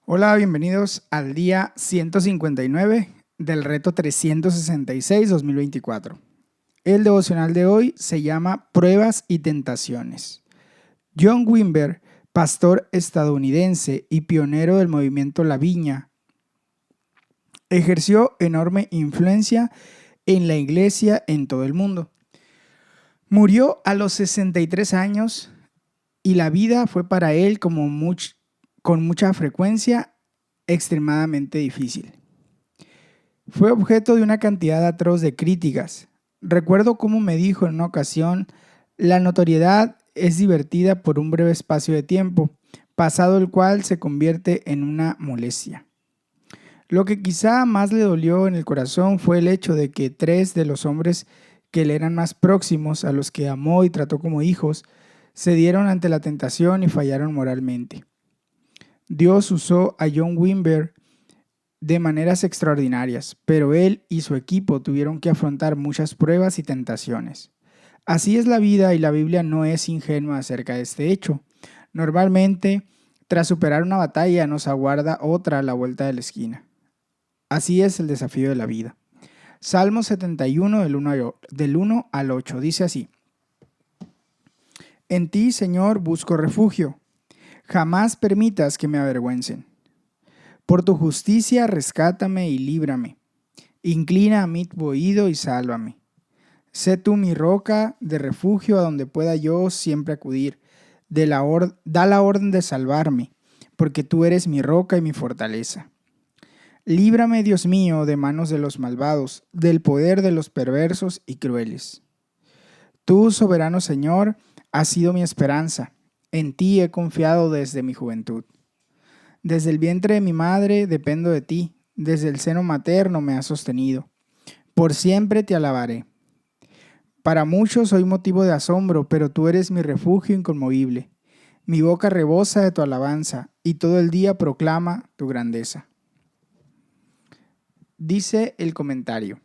Hola, bienvenidos al día 159 del reto 366-2024. El devocional de hoy se llama Pruebas y Tentaciones. John Wimber, pastor estadounidense y pionero del movimiento La Viña, ejerció enorme influencia en la iglesia en todo el mundo. Murió a los 63 años y la vida fue para él con mucha frecuencia extremadamente difícil. Fue objeto de una cantidad atroz de críticas. Recuerdo cómo me dijo en una ocasión: la notoriedad es divertida por un breve espacio de tiempo, pasado el cual se convierte en una molestia. Lo que quizá más le dolió en el corazón fue el hecho de que 3 de los hombres que le eran más próximos, a los que amó y trató como hijos, cedieron ante la tentación y fallaron moralmente. Dios usó a John Wimber de maneras extraordinarias, pero él y su equipo tuvieron que afrontar muchas pruebas y tentaciones. Así es la vida, y la Biblia no es ingenua acerca de este hecho. Normalmente, tras superar una batalla, nos aguarda otra a la vuelta de la esquina. Así es el desafío de la vida. Salmo 71 del 1 al 8 dice así: En ti, Señor, busco refugio. Jamás permitas que me avergüencen. Por tu justicia rescátame y líbrame. Inclina a mí tu oído y sálvame. Sé tú mi roca de refugio, a donde pueda yo siempre acudir. Da la orden de salvarme, porque tú eres mi roca y mi fortaleza. Líbrame, Dios mío, de manos de los malvados, del poder de los perversos y crueles. Tú, soberano Señor, has sido mi esperanza. En ti he confiado desde mi juventud. Desde el vientre de mi madre dependo de ti. Desde el seno materno me has sostenido. Por siempre te alabaré. Para muchos soy motivo de asombro, pero tú eres mi refugio inconmovible. Mi boca rebosa de tu alabanza, y todo el día proclama tu grandeza. Dice el comentario: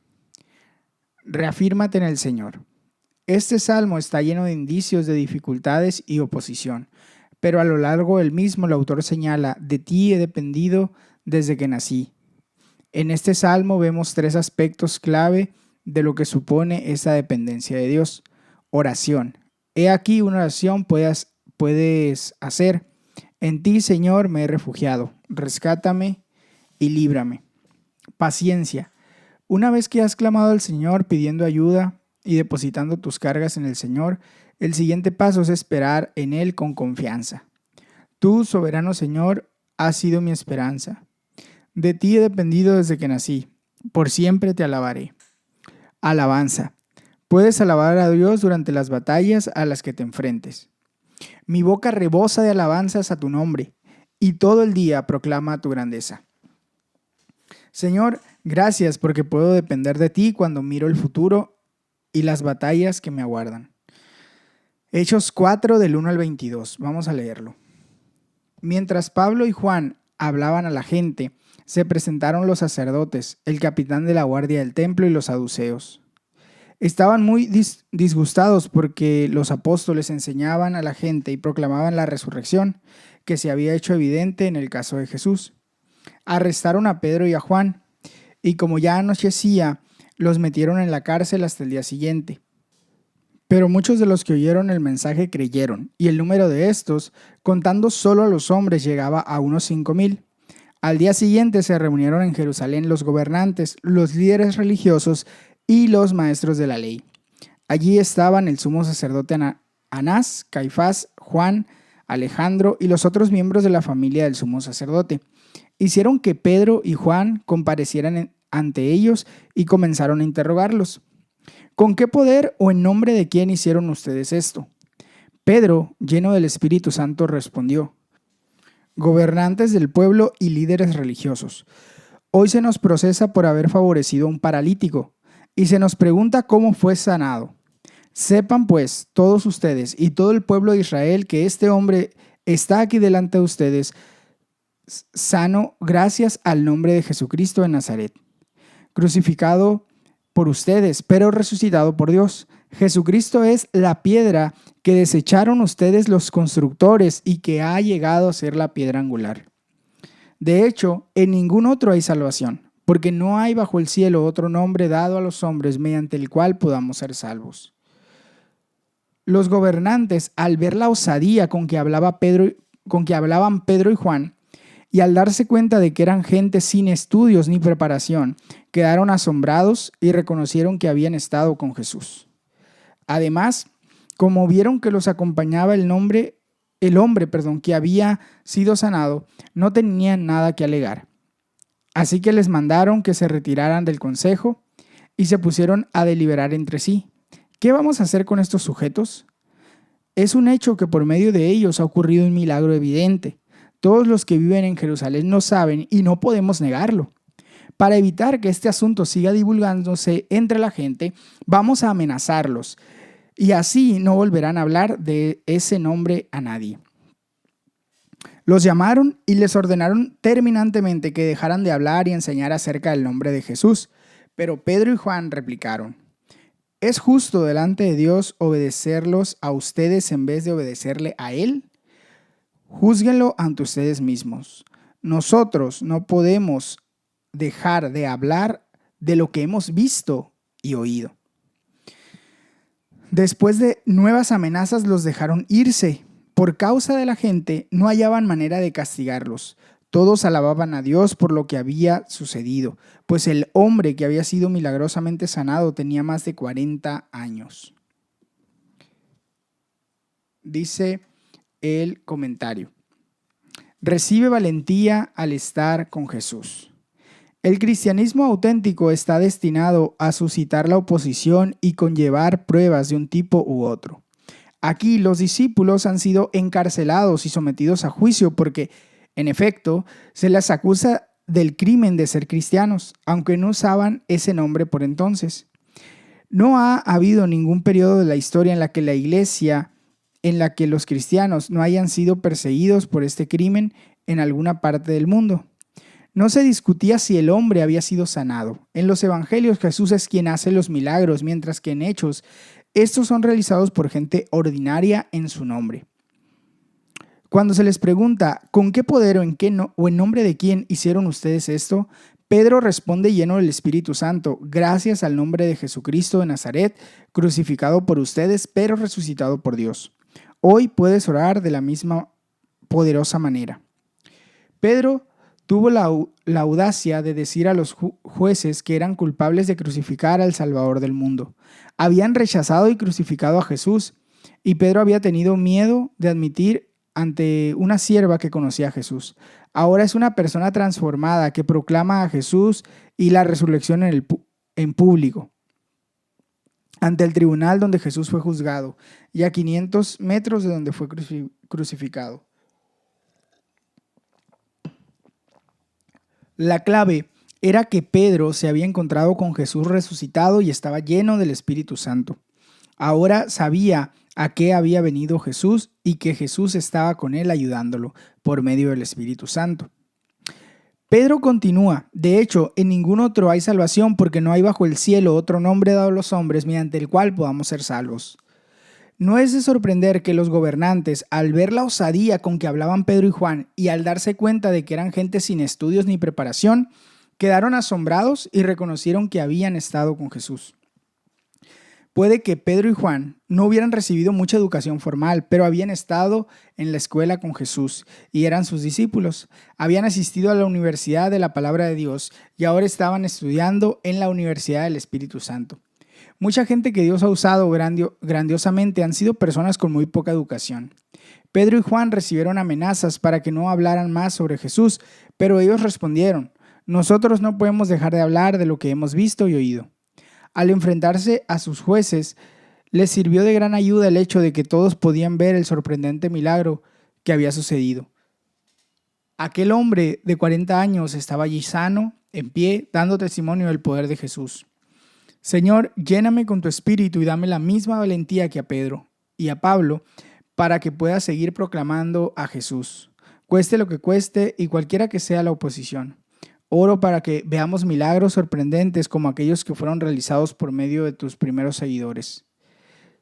reafírmate en el Señor. Este salmo está lleno de indicios de dificultades y oposición, pero a lo largo del mismo el autor señala: de ti he dependido desde que nací. En este salmo vemos 3 aspectos clave de lo que supone esa dependencia de Dios. Oración. He aquí una oración puedes hacer. En ti, Señor, me he refugiado. Rescátame y líbrame. Paciencia. Una vez que has clamado al Señor pidiendo ayuda y depositando tus cargas en el Señor, el siguiente paso es esperar en Él con confianza. Tú, soberano Señor, has sido mi esperanza. De ti he dependido desde que nací. Por siempre te alabaré. Alabanza. Puedes alabar a Dios durante las batallas a las que te enfrentes. Mi boca rebosa de alabanzas a tu nombre, y todo el día proclama tu grandeza. Señor, gracias porque puedo depender de ti cuando miro el futuro y las batallas que me aguardan. Hechos 4 del 1 al 22. Vamos a leerlo. Mientras Pablo y Juan hablaban a la gente, se presentaron los sacerdotes, el capitán de la guardia del templo y los saduceos. Estaban muy disgustados porque los apóstoles enseñaban a la gente y proclamaban la resurrección, que se había hecho evidente en el caso de Jesús. Arrestaron a Pedro y a Juan, y como ya anochecía, los metieron en la cárcel hasta el día siguiente. Pero muchos de los que oyeron el mensaje creyeron, y el número de estos, contando solo a los hombres, llegaba a unos 5,000. Al día siguiente se reunieron en Jerusalén los gobernantes, los líderes religiosos y los maestros de la ley. Allí estaban el sumo sacerdote Anás, Caifás, Juan, Alejandro y los otros miembros de la familia del sumo sacerdote. Hicieron que Pedro y Juan comparecieran ante ellos y comenzaron a interrogarlos. ¿Con qué poder o en nombre de quién hicieron ustedes esto? Pedro, lleno del Espíritu Santo, respondió: gobernantes del pueblo y líderes religiosos, hoy se nos procesa por haber favorecido a un paralítico y se nos pregunta cómo fue sanado. Sepan pues todos ustedes y todo el pueblo de Israel que este hombre está aquí delante de ustedes sano gracias al nombre de Jesucristo de Nazaret, crucificado por ustedes, pero resucitado por Dios. Jesucristo es la piedra que desecharon ustedes los constructores y que ha llegado a ser la piedra angular. De hecho, en ningún otro hay salvación, porque no hay bajo el cielo otro nombre dado a los hombres mediante el cual podamos ser salvos. Los gobernantes, al ver la osadía con que hablaban Pedro y Juan, y al darse cuenta de que eran gente sin estudios ni preparación, quedaron asombrados y reconocieron que habían estado con Jesús. Además, como vieron que los acompañaba el hombre que había sido sanado, no tenían nada que alegar. Así que les mandaron que se retiraran del consejo y se pusieron a deliberar entre sí. ¿Qué vamos a hacer con estos sujetos? Es un hecho que por medio de ellos ha ocurrido un milagro evidente. Todos los que viven en Jerusalén lo saben y no podemos negarlo. Para evitar que este asunto siga divulgándose entre la gente, vamos a amenazarlos y así no volverán a hablar de ese nombre a nadie. Los llamaron y les ordenaron terminantemente que dejaran de hablar y enseñar acerca del nombre de Jesús. Pero Pedro y Juan replicaron: ¿es justo delante de Dios obedecerlos a ustedes en vez de obedecerle a Él? Júzguenlo ante ustedes mismos. Nosotros no podemos dejar de hablar de lo que hemos visto y oído. Después de nuevas amenazas los dejaron irse. Por causa de la gente no hallaban manera de castigarlos. Todos alababan a Dios por lo que había sucedido, pues el hombre que había sido milagrosamente sanado tenía más de 40 años. Dice el comentario: recibe valentía al estar con Jesús. El cristianismo auténtico está destinado a suscitar la oposición y conllevar pruebas de un tipo u otro. Aquí los discípulos han sido encarcelados y sometidos a juicio porque, en efecto, se les acusa del crimen de ser cristianos, aunque no usaban ese nombre por entonces. No ha habido ningún periodo de la historia en la que los cristianos no hayan sido perseguidos por este crimen en alguna parte del mundo. No se discutía si el hombre había sido sanado. En los evangelios Jesús es quien hace los milagros, mientras que en Hechos estos son realizados por gente ordinaria en su nombre. Cuando se les pregunta ¿con qué poder o en nombre de quién hicieron ustedes esto?, Pedro responde lleno del Espíritu Santo: gracias al nombre de Jesucristo de Nazaret, crucificado por ustedes, pero resucitado por Dios. Hoy puedes orar de la misma poderosa manera. Pedro tuvo la audacia de decir a los jueces que eran culpables de crucificar al Salvador del mundo. Habían rechazado y crucificado a Jesús, y Pedro había tenido miedo de admitir ante una sierva que conocía a Jesús. Ahora es una persona transformada que proclama a Jesús y la resurrección en público, ante el tribunal donde Jesús fue juzgado y a 500 metros de donde fue crucificado. La clave era que Pedro se había encontrado con Jesús resucitado y estaba lleno del Espíritu Santo. Ahora sabía a qué había venido Jesús y que Jesús estaba con él ayudándolo por medio del Espíritu Santo. Pedro continúa: de hecho, en ningún otro hay salvación, porque no hay bajo el cielo otro nombre dado a los hombres mediante el cual podamos ser salvos. No es de sorprender que los gobernantes, al ver la osadía con que hablaban Pedro y Juan y al darse cuenta de que eran gente sin estudios ni preparación, quedaron asombrados y reconocieron que habían estado con Jesús. Puede que Pedro y Juan no hubieran recibido mucha educación formal, pero habían estado en la escuela con Jesús y eran sus discípulos. Habían asistido a la Universidad de la Palabra de Dios y ahora estaban estudiando en la Universidad del Espíritu Santo. Mucha gente que Dios ha usado grandiosamente han sido personas con muy poca educación. Pedro y Juan recibieron amenazas para que no hablaran más sobre Jesús, pero ellos respondieron: nosotros no podemos dejar de hablar de lo que hemos visto y oído. Al enfrentarse a sus jueces, les sirvió de gran ayuda el hecho de que todos podían ver el sorprendente milagro que había sucedido. Aquel hombre de 40 años estaba allí sano, en pie, dando testimonio del poder de Jesús. Señor, lléname con tu espíritu y dame la misma valentía que a Pedro y a Pablo para que pueda seguir proclamando a Jesús, cueste lo que cueste y cualquiera que sea la oposición. Oro para que veamos milagros sorprendentes como aquellos que fueron realizados por medio de tus primeros seguidores.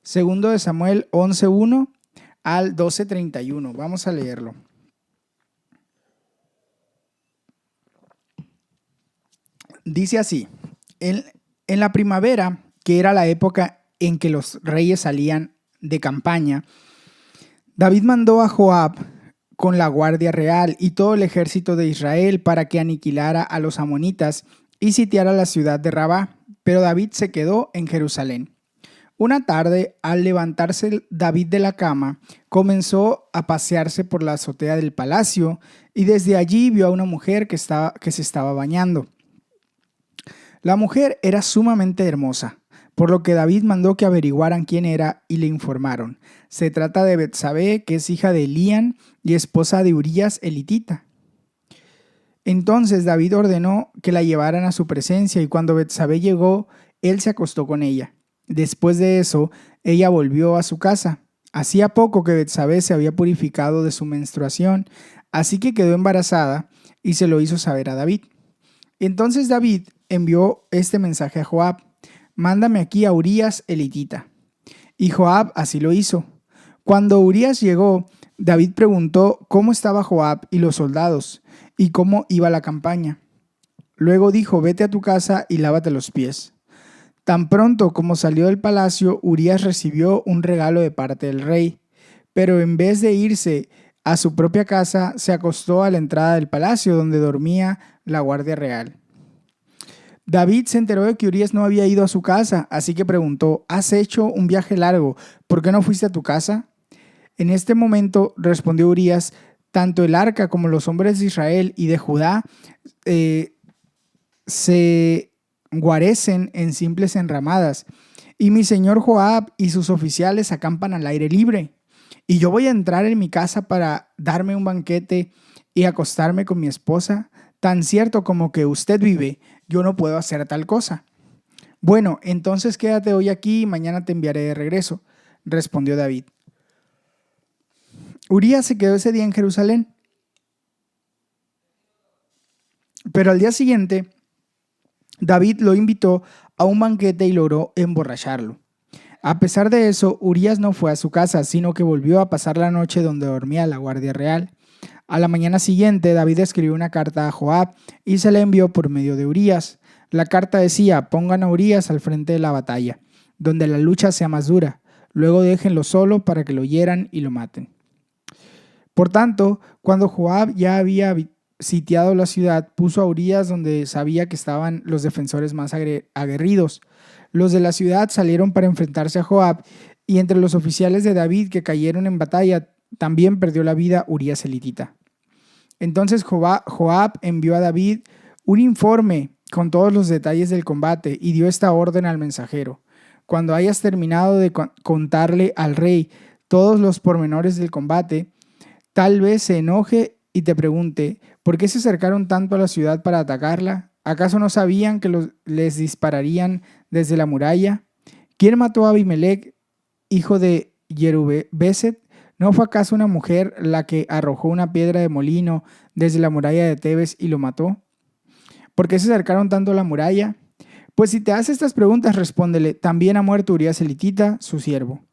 Segundo de Samuel 11:1 al 12:31. Vamos a leerlo. Dice así, en la primavera, que era la época en que los reyes salían de campaña, David mandó a Joab con la guardia real y todo el ejército de Israel para que aniquilara a los amonitas y sitiara la ciudad de Rabá, pero David se quedó en Jerusalén. Una tarde, al levantarse David de la cama, comenzó a pasearse por la azotea del palacio y desde allí vio a una mujer que se estaba bañando. La mujer era sumamente hermosa, por lo que David mandó que averiguaran quién era y le informaron. Se trata de Betsabé, que es hija de Elían y esposa de Urías elitita. Entonces David ordenó que la llevaran a su presencia y cuando Betsabé llegó, él se acostó con ella. Después de eso, ella volvió a su casa. Hacía poco que Betsabé se había purificado de su menstruación, así que quedó embarazada y se lo hizo saber a David. Entonces David envió este mensaje a Joab: mándame aquí a Urías elitita. Y Joab así lo hizo. Cuando Urías llegó, David preguntó cómo estaba Joab y los soldados y cómo iba la campaña. Luego dijo: vete a tu casa y lávate los pies. Tan pronto como salió del palacio, Urías recibió un regalo de parte del rey, pero en vez de irse a su propia casa, se acostó a la entrada del palacio donde dormía la guardia real. David se enteró de que Urías no había ido a su casa, así que preguntó: ¿has hecho un viaje largo? ¿Por qué no fuiste a tu casa? En este momento respondió Urías: tanto el arca como los hombres de Israel y de Judá se guarecen en simples enramadas, y mi señor Joab y sus oficiales acampan al aire libre. ¿Y yo voy a entrar en mi casa para darme un banquete y acostarme con mi esposa? Tan cierto como que usted vive, yo no puedo hacer tal cosa. Bueno, entonces quédate hoy aquí y mañana te enviaré de regreso, respondió David. Urías se quedó ese día en Jerusalén, pero al día siguiente David lo invitó a un banquete y logró emborracharlo. A pesar de eso, Urías no fue a su casa, sino que volvió a pasar la noche donde dormía la guardia real. A la mañana siguiente, David escribió una carta a Joab y se la envió por medio de Urías. La carta decía: pongan a Urías al frente de la batalla, donde la lucha sea más dura. Luego déjenlo solo para que lo hieran y lo maten. Por tanto, cuando Joab ya había sitiado la ciudad, puso a Urías donde sabía que estaban los defensores más aguerridos. Los de la ciudad salieron para enfrentarse a Joab, y entre los oficiales de David que cayeron en batalla también perdió la vida Urías elitita. Entonces Joab envió a David un informe con todos los detalles del combate y dio esta orden al mensajero: cuando hayas terminado de contarle al rey todos los pormenores del combate, tal vez se enoje y te pregunte: ¿por qué se acercaron tanto a la ciudad para atacarla? ¿Acaso no sabían que les dispararían desde la muralla? ¿Quién mató a Abimelech, hijo de Jerubeset? ¿No fue acaso una mujer la que arrojó una piedra de molino desde la muralla de Tebes y lo mató? ¿Por qué se acercaron tanto a la muralla? Pues si te hace estas preguntas, respóndele: también ha muerto Urías elitita, su siervo.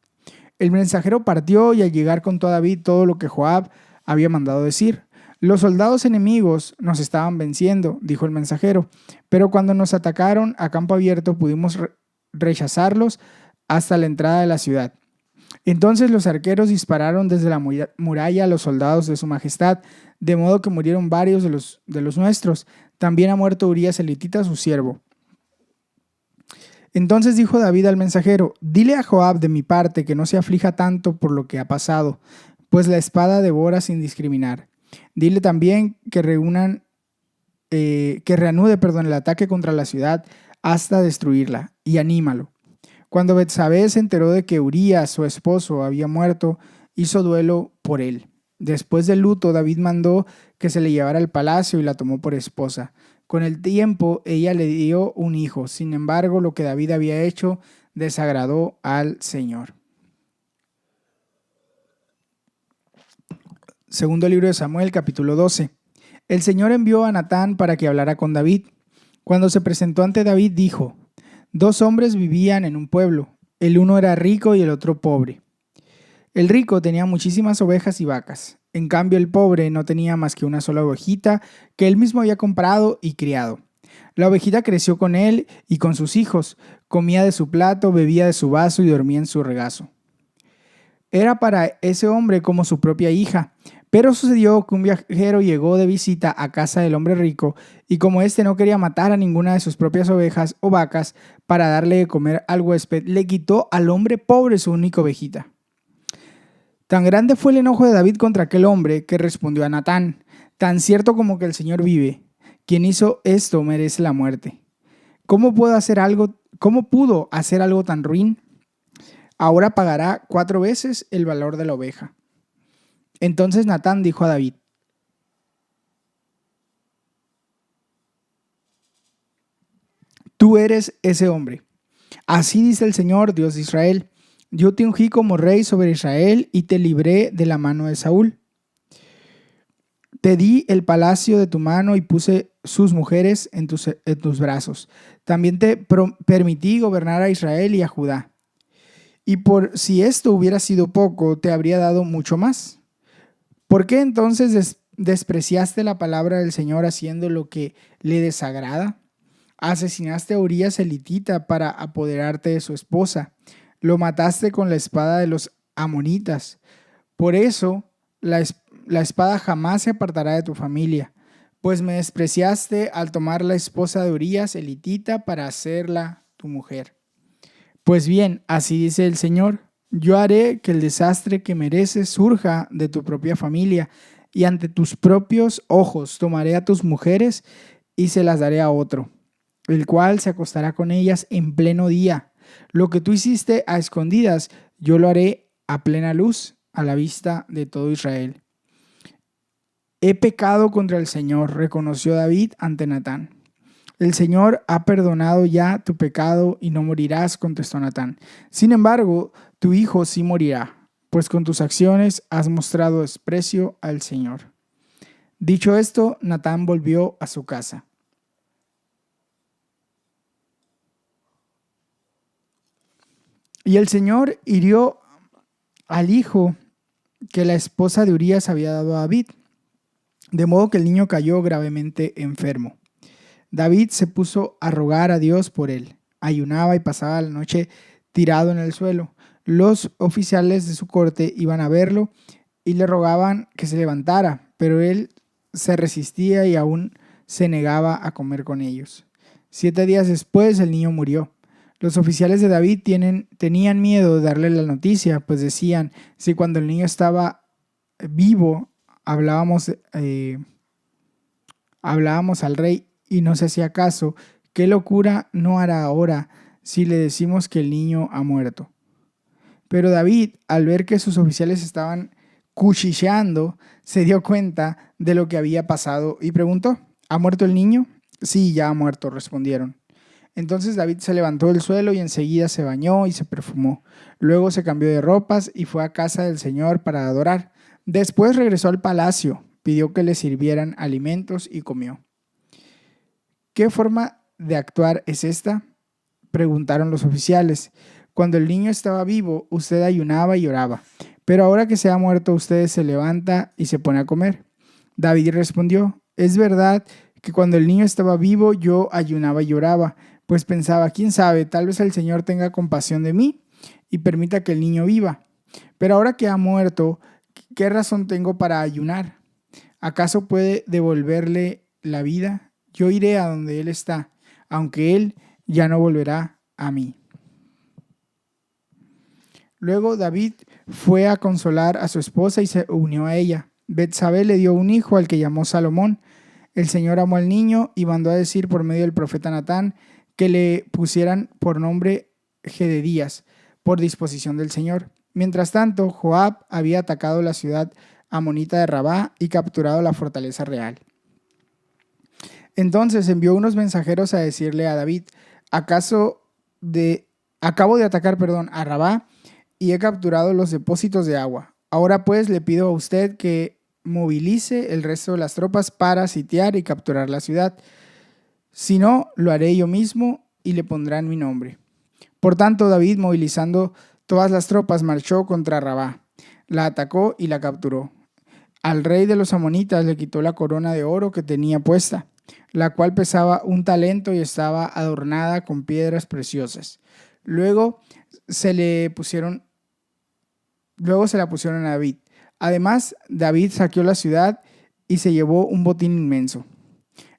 El mensajero partió y al llegar contó a David todo lo que Joab había mandado decir. Los soldados enemigos nos estaban venciendo, dijo el mensajero, pero cuando nos atacaron a campo abierto pudimos rechazarlos hasta la entrada de la ciudad. Entonces los arqueros dispararon desde la muralla a los soldados de su majestad, de modo que murieron varios de los nuestros. También ha muerto Urías elitita, su siervo. Entonces dijo David al mensajero: dile a Joab de mi parte que no se aflija tanto por lo que ha pasado, pues la espada devora sin discriminar. Dile también que reanude el ataque contra la ciudad hasta destruirla, y anímalo. Cuando Betsabé se enteró de que Urías, su esposo, había muerto, hizo duelo por él. Después del luto, David mandó que se le llevara al palacio y la tomó por esposa. Con el tiempo, ella le dio un hijo. Sin embargo, lo que David había hecho desagradó al Señor. Segundo libro de Samuel, capítulo 12. El Señor envió a Natán para que hablara con David. Cuando se presentó ante David, dijo: 2 hombres vivían en un pueblo. El uno era rico y el otro pobre. El rico tenía muchísimas ovejas y vacas. En cambio, el pobre no tenía más que una sola ovejita que él mismo había comprado y criado. La ovejita creció con él y con sus hijos, comía de su plato, bebía de su vaso y dormía en su regazo. Era para ese hombre como su propia hija. Pero sucedió que un viajero llegó de visita a casa del hombre rico, y como éste no quería matar a ninguna de sus propias ovejas o vacas para darle de comer al huésped, le quitó al hombre pobre su única ovejita. Tan grande fue el enojo de David contra aquel hombre que respondió a Natán: tan cierto como que el Señor vive, quien hizo esto merece la muerte. ¿Cómo pudo hacer algo tan ruin? Ahora pagará 4 veces el valor de la oveja. Entonces Natán dijo a David: tú eres ese hombre. Así dice el Señor, Dios de Israel: yo te ungí como rey sobre Israel y te libré de la mano de Saúl. Te di el palacio de tu mano y puse sus mujeres en tus brazos. También te permití gobernar a Israel y a Judá. Y por si esto hubiera sido poco, te habría dado mucho más. ¿Por qué entonces despreciaste la palabra del Señor haciendo lo que le desagrada? Asesinaste a Urías elitita para apoderarte de su esposa. Lo mataste con la espada de los amonitas. Por eso la espada jamás se apartará de tu familia, pues me despreciaste al tomar la esposa de Urías elitita para hacerla tu mujer. Pues bien, así dice el Señor: yo haré que el desastre que mereces surja de tu propia familia, y ante tus propios ojos tomaré a tus mujeres y se las daré a otro, el cual se acostará con ellas en pleno día. Lo que tú hiciste a escondidas, yo lo haré a plena luz, a la vista de todo Israel. He pecado contra el Señor, reconoció David ante Natán. El Señor ha perdonado ya tu pecado y no morirás, contestó Natán. Sin embargo, tu hijo sí morirá, pues con tus acciones has mostrado desprecio al Señor. Dicho esto, Natán volvió a su casa. Y el Señor hirió al hijo que la esposa de Urías había dado a David, de modo que el niño cayó gravemente enfermo. David se puso a rogar a Dios por él. Ayunaba y pasaba la noche tirado en el suelo. Los oficiales de su corte iban a verlo y le rogaban que se levantara, pero él se resistía y aún se negaba a comer con ellos. 7 días después el niño murió. Los oficiales de David tenían miedo de darle la noticia, pues decían: si cuando el niño estaba vivo hablábamos al rey y no se hacía caso, ¿qué locura no hará ahora si le decimos que el niño ha muerto? Pero David, al ver que sus oficiales estaban cuchicheando, se dio cuenta de lo que había pasado y preguntó: ¿ha muerto el niño? Sí, ya ha muerto, respondieron. Entonces David se levantó del suelo y enseguida se bañó y se perfumó. Luego se cambió de ropas y fue a casa del Señor para adorar. Después regresó al palacio, pidió que le sirvieran alimentos y comió. ¿Qué forma de actuar es esta?, preguntaron los oficiales. Cuando el niño estaba vivo, usted ayunaba y oraba, pero ahora que se ha muerto, usted se levanta y se pone a comer. David respondió: es verdad que cuando el niño estaba vivo, yo ayunaba y oraba, pues pensaba: quién sabe, tal vez el Señor tenga compasión de mí y permita que el niño viva. Pero ahora que ha muerto, ¿qué razón tengo para ayunar? ¿Acaso puede devolverle la vida? Yo iré a donde él está, aunque él ya no volverá a mí. Luego David fue a consolar a su esposa y se unió a ella. Betsabé le dio un hijo al que llamó Salomón. El Señor amó al niño y mandó a decir por medio del profeta Natán que le pusieran por nombre Jededías, por disposición del Señor. Mientras tanto, Joab había atacado la ciudad amonita de Rabá y capturado la fortaleza real. Entonces envió unos mensajeros a decirle a David: acabo de atacar a Rabá y he capturado los depósitos de agua. Ahora pues le pido a usted que movilice el resto de las tropas para sitiar y capturar la ciudad. Si no, lo haré yo mismo y le pondrán mi nombre. Por tanto, David, movilizando todas las tropas, marchó contra Rabá, la atacó y la capturó. Al rey de los amonitas le quitó la corona de oro que tenía puesta. la cual pesaba 1 talento y estaba adornada con piedras preciosas. Luego se le pusieron, luego se la pusieron a David. Además, David saqueó la ciudad y se llevó un botín inmenso.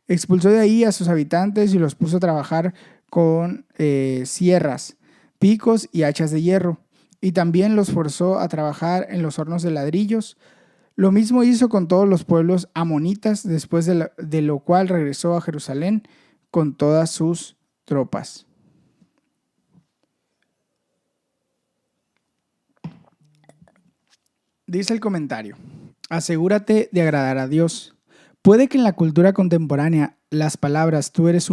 Expulsó de ahí a sus habitantes y los puso a trabajar con sierras, picos y hachas de hierro. Y también los forzó a trabajar en los hornos de ladrillos. Lo mismo hizo con todos los pueblos amonitas, después de lo cual regresó a Jerusalén con todas sus tropas. Dice el comentario: asegúrate de agradar a Dios. Puede que en la cultura contemporánea las palabras tú eres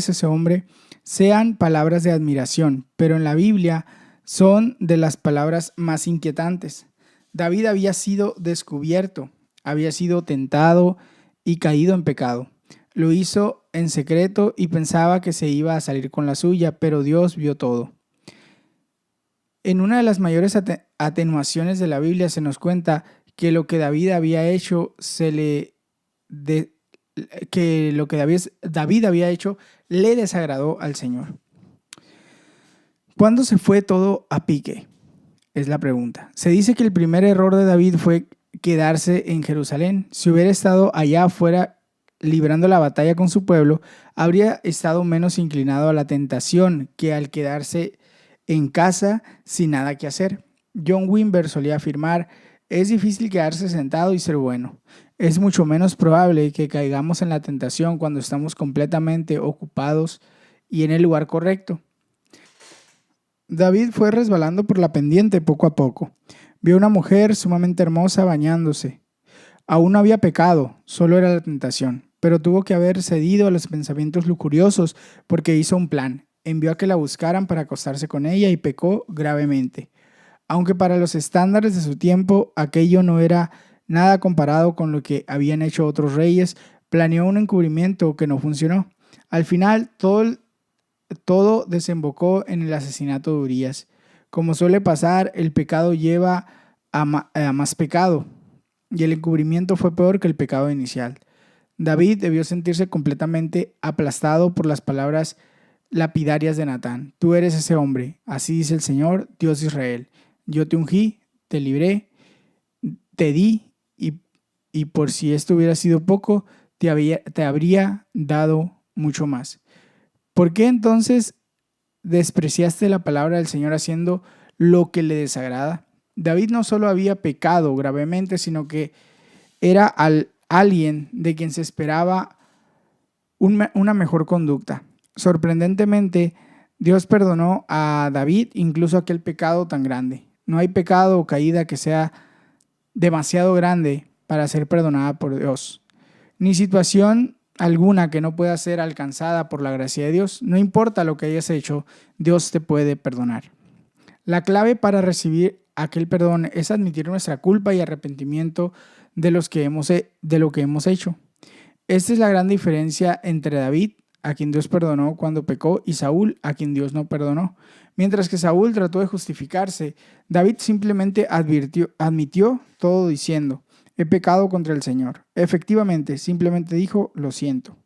ese hombre sean palabras de admiración, pero en la Biblia son de las palabras más inquietantes. David había sido descubierto, había sido tentado y caído en pecado. Lo hizo en secreto y pensaba que se iba a salir con la suya, pero Dios vio todo. En una de las mayores atenuaciones de la Biblia se nos cuenta que lo que David había hecho David había hecho le desagradó al Señor. ¿Cuándo se fue todo a pique? Es la pregunta. Se dice que el primer error de David fue quedarse en Jerusalén. Si hubiera estado allá afuera librando la batalla con su pueblo, habría estado menos inclinado a la tentación que al quedarse en casa sin nada que hacer. John Wimber solía afirmar: es difícil quedarse sentado y ser bueno. Es mucho menos probable que caigamos en la tentación cuando estamos completamente ocupados y en el lugar correcto. David fue resbalando por la pendiente poco a poco. Vio a una mujer sumamente hermosa bañándose. Aún no había pecado, solo era la tentación, pero tuvo que haber cedido a los pensamientos lujuriosos porque hizo un plan. Envió a que la buscaran para acostarse con ella y pecó gravemente. Aunque para los estándares de su tiempo aquello no era nada comparado con lo que habían hecho otros reyes, planeó un encubrimiento que no funcionó. Al final, todo desembocó en el asesinato de Urías. Como suele pasar, el pecado lleva a más pecado, y el encubrimiento fue peor que el pecado inicial. David debió sentirse completamente aplastado por las palabras lapidarias de Natán. Tú eres ese hombre, así dice el Señor, Dios de Israel. Yo te ungí, te libré, te di, y por si esto hubiera sido poco, te habría dado mucho más. ¿Por qué entonces despreciaste la palabra del Señor haciendo lo que le desagrada? David no solo había pecado gravemente, sino que era alguien de quien se esperaba una mejor conducta. Sorprendentemente, Dios perdonó a David incluso aquel pecado tan grande. No hay pecado o caída que sea demasiado grande para ser perdonada por Dios, ni situación alguna que no pueda ser alcanzada por la gracia de Dios. No importa lo que hayas hecho, Dios te puede perdonar. La clave para recibir aquel perdón es admitir nuestra culpa y arrepentimiento de lo que hemos hecho. Esta es la gran diferencia entre David, a quien Dios perdonó cuando pecó, y Saúl, a quien Dios no perdonó. Mientras que Saúl trató de justificarse, David simplemente admitió todo diciendo: he pecado contra el Señor. Efectivamente, simplemente dijo: lo siento.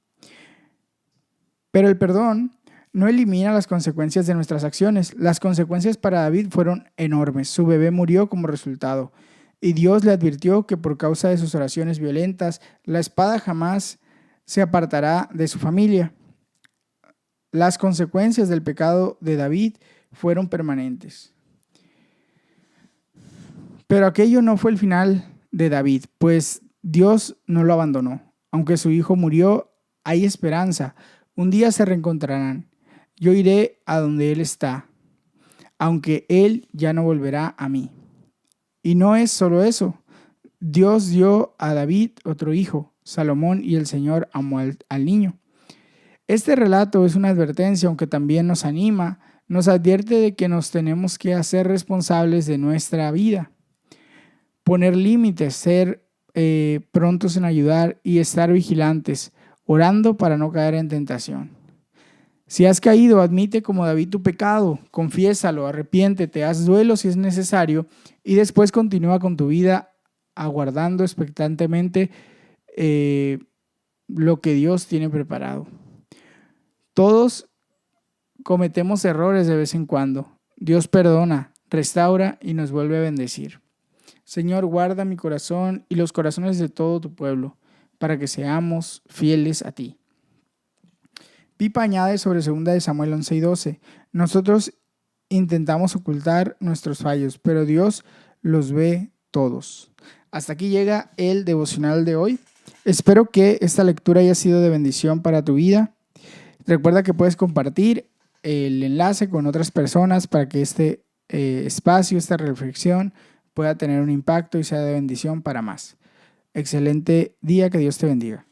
Pero el perdón no elimina las consecuencias de nuestras acciones. Las consecuencias para David fueron enormes. Su bebé murió como resultado. Y Dios le advirtió que por causa de sus oraciones violentas, la espada jamás se apartará de su familia. Las consecuencias del pecado de David fueron permanentes. Pero aquello no fue el final de David, pues Dios no lo abandonó. Aunque su hijo murió, hay esperanza. Un día se reencontrarán. Yo iré a donde él está, aunque él ya no volverá a mí. Y no es solo eso. Dios dio a David otro hijo, Salomón, y el Señor amó al niño. Este relato es una advertencia, aunque también nos anima, nos advierte de que nos tenemos que hacer responsables de nuestra vida. Poner límites, ser prontos en ayudar y estar vigilantes, orando para no caer en tentación. Si has caído, admite como David tu pecado, confiésalo, arrepiéntete, haz duelo si es necesario y después continúa con tu vida aguardando expectantemente lo que Dios tiene preparado. Todos cometemos errores de vez en cuando. Dios perdona, restaura y nos vuelve a bendecir. Señor, guarda mi corazón y los corazones de todo tu pueblo, para que seamos fieles a ti. Pipa añade sobre 2 de Samuel 11:12. Nosotros intentamos ocultar nuestros fallos, pero Dios los ve todos. Hasta aquí llega el devocional de hoy. Espero que esta lectura haya sido de bendición para tu vida. Recuerda que puedes compartir el enlace con otras personas para que este espacio, esta reflexión pueda tener un impacto y sea de bendición para más. Excelente día, que Dios te bendiga.